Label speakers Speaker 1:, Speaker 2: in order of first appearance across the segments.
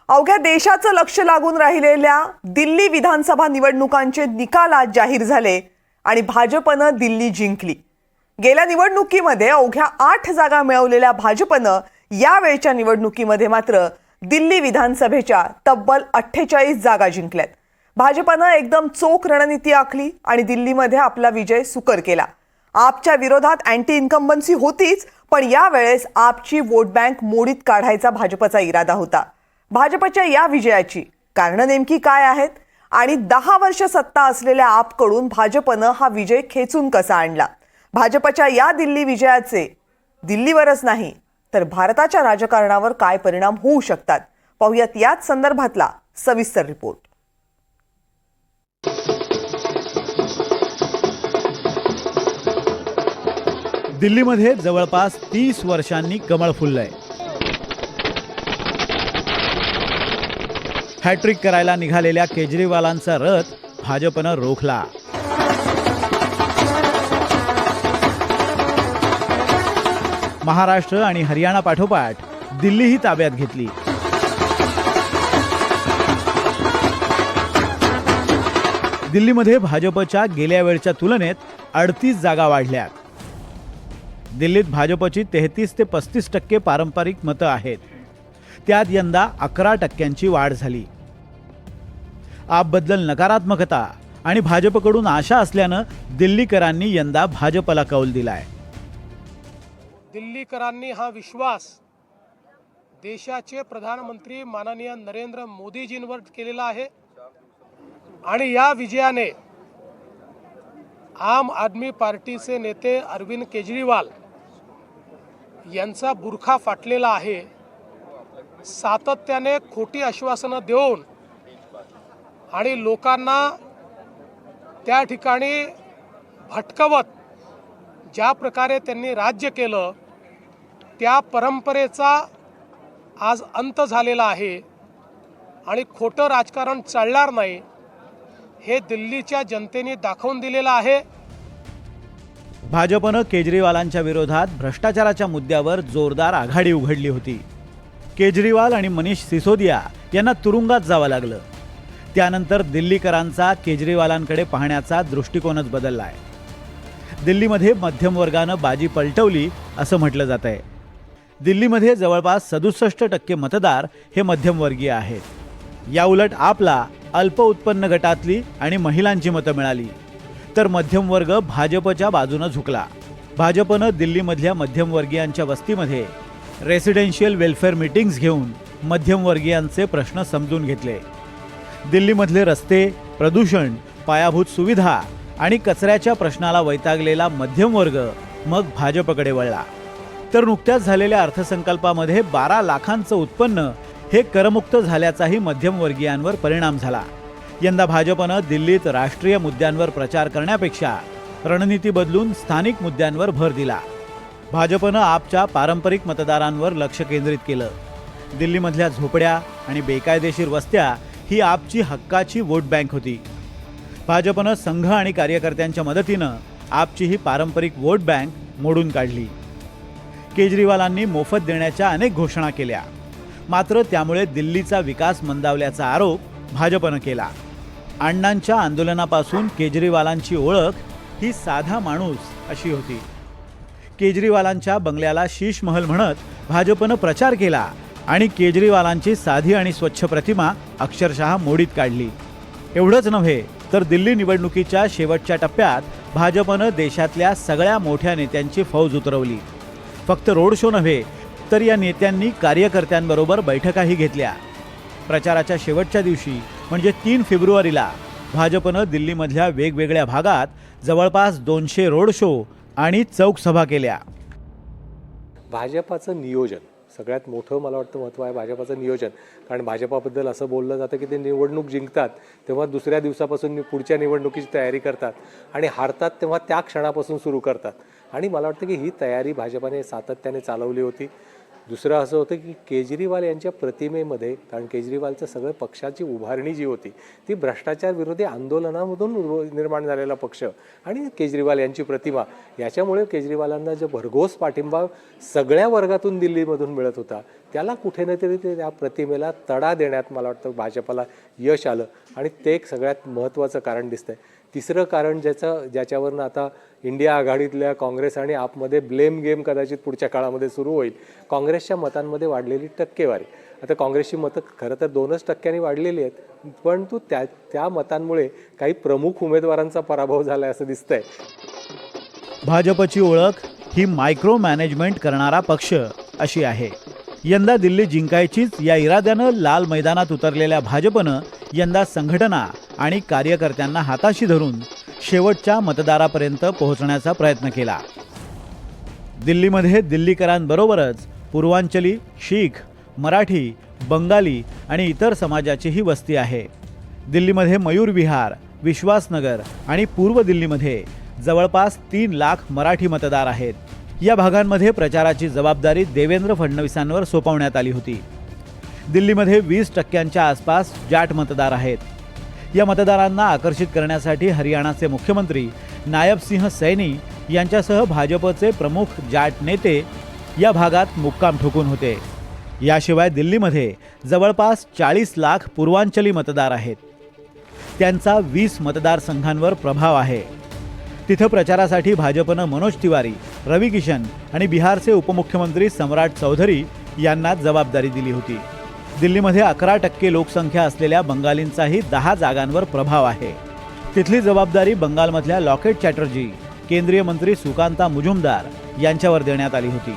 Speaker 1: अवघ्या देशाचं लक्ष लागून राहिलेल्या दिल्ली विधानसभा निवडणुकांचे निकाल आज जाहीर झाले आणि भाजपनं दिल्ली जिंकली। गेल्या निवडणुकीमध्ये अवघ्या 8 जागा मिळवलेल्या भाजपनं यावेळच्या निवडणुकीमध्ये मात्र दिल्ली विधानसभेच्या तब्बल 48 जागा जिंकल्यात। भाजपनं एकदम चोख रणनीती आखली आणि दिल्लीमध्ये आपला विजय सुकर केला। आपच्या विरोधात अँटी इन्कम्बन्सी होतीच, पण यावेळेस आपची वोट बँक मोडीत काढायचा भाजपचा इरादा होता। भाजपच्या या विजयाची कारणं नेमकी काय आहेत आणि 10 वर्ष सत्ता असलेल्या आपकडून भाजपनं हा विजय खेचून कसा आणला? भाजपच्या या दिल्ली विजयाचे दिल्लीवरच नाही तर भारताच्या राजकारणावर काय परिणाम होऊ शकतात, पाहूयात याच संदर्भातला सविस्तर रिपोर्ट।
Speaker 2: दिल्लीमध्ये जवळपास 30 वर्षांनी कमळ फुललंय। हॅट्रिक करायला निघालेल्या केजरीवालांचा रथ भाजपनं रोखला। महाराष्ट्र आणि हरियाणा पाठोपाठ दिल्लीही ताब्यात घेतली। दिल्लीमध्ये भाजपच्या गेल्या वेळच्या तुलनेत 38 जागा वाढल्या। दिल्लीत भाजपची 33 ते 35% पारंपरिक मतं आहेत, त्यात यंदा 11% वाढ झाली। आपबद्दल नकारात्मकता आणि भाजपकडून आशा असल्यानं दिल्लीकरांनी यंदा भाजपला कौल दिलाय।
Speaker 3: दिल्लीकरांनी हा विश्वास देशाचे प्रधानमंत्री माननीय नरेंद्र मोदीजींवर केलेला आहे आणि या विजयाने आम आदमी पार्टीचे नेते अरविंद केजरीवाल यांचा बुरखा फाटलेला आहे। सातत्याने खोटी आश्वासनं देऊन आणि लोकांना त्या ठिकाणी भटकवत ज्या प्रकारे त्यांनी राज्य केलं, त्या परंपरेचा आज अंत झालेला आहे आणि खोटं राजकारण चालणार नाही हे दिल्लीच्या जनतेने दाखवून दिलेलं आहे।
Speaker 2: भाजपनं केजरीवालांच्या विरोधात भ्रष्टाचाराच्या मुद्द्यावर जोरदार आघाडी उघडली होती। केजरीवाल आणि मनीष सिसोदिया यांना तुरुंगात जावं लागलं। त्यानंतर दिल्लीकरांचा केजरीवालांकडे पाहण्याचा दृष्टिकोनच बदललाय। दिल्लीमध्ये मध्यम वर्गानं बाजी पलटवली असं म्हटलं जात आहे। दिल्लीमध्ये जवळपास 67% मतदार हे मध्यमवर्गीय आहेत। याउलट आपला अल्प उत्पन्न गटातली आणि महिलांची मतं मिळाली, तर मध्यम वर्ग भाजपच्या बाजूनं झुकला। भाजपनं दिल्लीमधल्या मध्यमवर्गीयांच्या वस्तीमध्ये रेसिडेन्शियल वेलफेअर मीटिंग्स घेऊन मध्यमवर्गीयांचे प्रश्न समजून घेतले। दिल्लीमधले रस्ते, प्रदूषण, पायाभूत सुविधा आणि कचऱ्याच्या प्रश्नाला वैतागलेला मध्यम वर्ग मग भाजपकडे वळला। तर नुकत्याच झालेल्या अर्थसंकल्पामध्ये 12 लाखांचं उत्पन्न हे करमुक्त झाल्याचाही मध्यमवर्गीयांवर परिणाम झाला। यंदा भाजपनं दिल्लीत राष्ट्रीय मुद्द्यांवर प्रचार करण्यापेक्षा रणनीती बदलून स्थानिक मुद्द्यांवर भर दिला। भाजपनं आपच्या पारंपरिक मतदारांवर लक्ष केंद्रित केलं। दिल्लीमधल्या झोपड्या आणि बेकायदेशीर वस्त्या ही आपची हक्काची वोट बँक होती। भाजपनं संघ आणि कार्यकर्त्यांच्या मदतीनं आपची ही पारंपरिक वोट बँक मोडून काढली। केजरीवालांनी मोफत देण्याच्या अनेक घोषणा केल्या, मात्र त्यामुळे दिल्लीचा विकास मंदावल्याचा आरोप भाजपनं केला। अण्णांच्या आंदोलनापासून केजरीवालांची ओळख ही साधा माणूस अशी होती। केजरीवालांच्या बंगल्याला शीश महल म्हणत भाजपनं प्रचार केला आणि केजरीवालांची साधी आणि स्वच्छ प्रतिमा अक्षरशः मोडीत काढली। एवढंच नव्हे तर दिल्ली निवडणुकीच्या शेवटच्या टप्प्यात भाजपनं देशातल्या सगळ्या मोठ्या नेत्यांची फौज उतरवली। फक्त रोड शो नव्हे तर या नेत्यांनी कार्यकर्त्यांबरोबर बैठकाही घेतल्या। प्रचाराच्या शेवटच्या दिवशी म्हणजे 3 फेब्रुवारीला भाजपनं दिल्लीमधल्या वेगवेगळ्या भागात जवळपास 200 रोड शो आणि चौक सभा केल्या।
Speaker 4: भाजपाचं नियोजन सगळ्यात मोठं मला वाटतं महत्त्व आहे भाजपाचं नियोजन। कारण भाजपाबद्दल असं बोललं जातं की ते निवडणूक जिंकतात तेव्हा दुसऱ्या दिवसापासून पुढच्या निवडणुकीची तयारी करतात आणि हारतात तेव्हा त्या क्षणापासून सुरू करतात। आणि मला वाटतं की ही तयारी भाजपाने सातत्याने चालवली होती। दुसरं असं होतं की केजरीवाल यांच्या प्रतिमेमध्ये, कारण केजरीवालचं सगळं पक्षाची उभारणी जी होती ती भ्रष्टाचार विरोधी आंदोलनामधून निर्माण झालेला पक्ष आणि केजरीवाल यांची प्रतिमा, याच्यामुळे केजरीवालांना जो भरघोस पाठिंबा सगळ्या वर्गातून दिल्लीमधून मिळत होता, त्याला कुठे ना तरी त्या प्रतिमेला तडा देण्यात मला वाटतं भाजपला यश आलं आणि ते एक सगळ्यात महत्त्वाचं कारण दिसतंय. तिसरं कारण ज्याच्यावरनं आता इंडिया आघाडीतल्या काँग्रेस आणि आपमध्ये ब्लेम गेम कदाचित पुढच्या काळामध्ये सुरू होईल, काँग्रेसच्या मतांमध्ये वाढलेली टक्केवारी. आता काँग्रेसची मतं खरं तर 2% वाढलेली आहेत, परंतु त्या मतांमुळे काही प्रमुख उमेदवारांचा पराभव झाला असं दिसतंय.
Speaker 2: भाजपची ओळख ही मायक्रो मॅनेजमेंट करणारा पक्ष अशी आहे. यंदा दिल्ली जिंकायचीच या इराद्यानं लाल मैदानात उतरलेल्या भाजपनं यंदा संघटना आणि कार्यकर्त्यांना हाताशी धरून शेवटच्या मतदारापर्यंत पोहोचण्याचा प्रयत्न केला. दिल्लीमध्ये दिल्लीकरांबरोबरच पूर्वांचली, शीख, मराठी, बंगाली आणि इतर समाजाचीही वस्ती आहे. दिल्लीमध्ये मयूर विहार, विश्वासनगर आणि पूर्व दिल्लीमध्ये जवळपास 3 लाख मराठी मतदार आहेत. या भागांमध्ये प्रचाराची जबाबदारी देवेंद्र फडणवीसांवर सोपवण्यात आली होती. दिल्लीमध्ये 20% आसपास जाट मतदार आहेत. या मतदारांना आकर्षित करण्यासाठी हरियाणाचे मुख्यमंत्री नायब सिंह सैनी यांच्यासह भाजपचे प्रमुख जाट नेते या भागात मुक्काम ठोकून होते. याशिवाय दिल्लीमध्ये जवळपास 40 लाख पूर्वांचली मतदार आहेत. त्यांचा 20 मतदारसंघांवर प्रभाव आहे. तिथं प्रचारासाठी भाजपनं मनोज तिवारी, रवी किशन आणि बिहारचे उपमुख्यमंत्री सम्राट चौधरी यांना जबाबदारी दिली होती. दिल्लीमध्ये 11% लोकसंख्या असलेल्या बंगालींचाही 10 जागांवर प्रभाव आहे. तिथली जबाबदारी बंगालमधल्या लॉकेट चॅटर्जी, केंद्रीय मंत्री सुकांता मुजुमदार यांच्यावर देण्यात आली होती.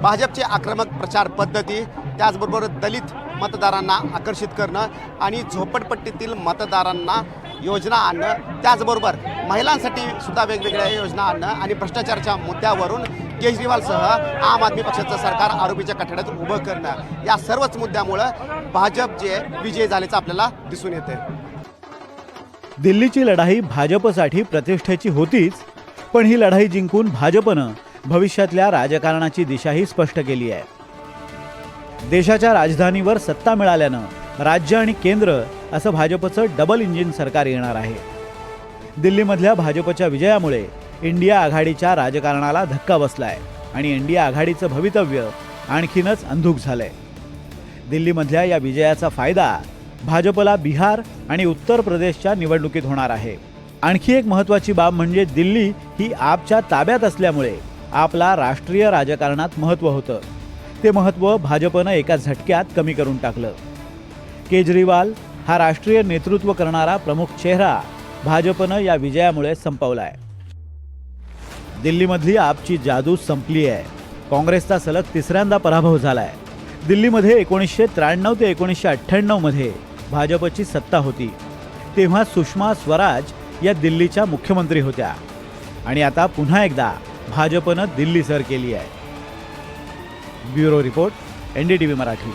Speaker 5: भाजपची आक्रमक प्रचार पद्धती, त्याचबरोबर दलित मतदारांना आकर्षित करणं आणि झोपडपट्टीतील मतदारांना योजना आणणं, त्याचबरोबर महिलांसाठी सुद्धा वेगवेगळ्या योजना आणणं आणि भ्रष्टाचाराच्या मुद्द्यावरून केजरीवालसह आम आदमी पक्षाचं सरकार आरोपीच्या कठड्यात उभं करणं, या सर्वच मुद्द्यामुळं भाजप जे विजयी झाल्याचं आपल्याला दिसून येते.
Speaker 2: दिल्लीची लढाई भाजपसाठी प्रतिष्ठेची होतीच, पण ही लढाई जिंकून भाजपनं भविष्यातल्या राजकारणाची दिशाही स्पष्ट केली आहे. देशाच्या राजधानीवर सत्ता मिळाल्यानं राज्य आणि केंद्र असं भाजपचं डबल इंजिन सरकार येणार आहे. दिल्लीमधल्या भाजपच्या विजयामुळे इंडिया आघाडीच्या राजकारणाला धक्का बसलाय आणि इंडिया आघाडीचं भवितव्य आणखीनच अंधुक झालंय. दिल्लीमधल्या या विजयाचा फायदा भाजपला बिहार आणि उत्तर प्रदेशच्या निवडणुकीत होणार आहे. आणखी एक महत्त्वाची बाब म्हणजे दिल्ली ही आपच्या ताब्यात असल्यामुळे आपला राष्ट्रीय राजकारणात महत्त्व होतं. ते महत्त्व भाजपनं एका झटक्यात कमी करून टाकलं. केजरीवाल हा राष्ट्रीय नेतृत्व करणारा प्रमुख चेहरा भाजपनं या विजयामुळे संपवलाय. दिल्लीमधली आपची जादू संपली आहे. काँग्रेसचा सलग 3ऱ्यांदा पराभव झालाय. दिल्लीमध्ये 1993 ते 1998 मध्ये भाजपची सत्ता होती. तेव्हा सुषमा स्वराज या दिल्लीच्या मुख्यमंत्री होत्या आणि आता पुन्हा एकदा भाजपनं दिल्ली सर केली आहे. Bureau report, NDTV Marathi.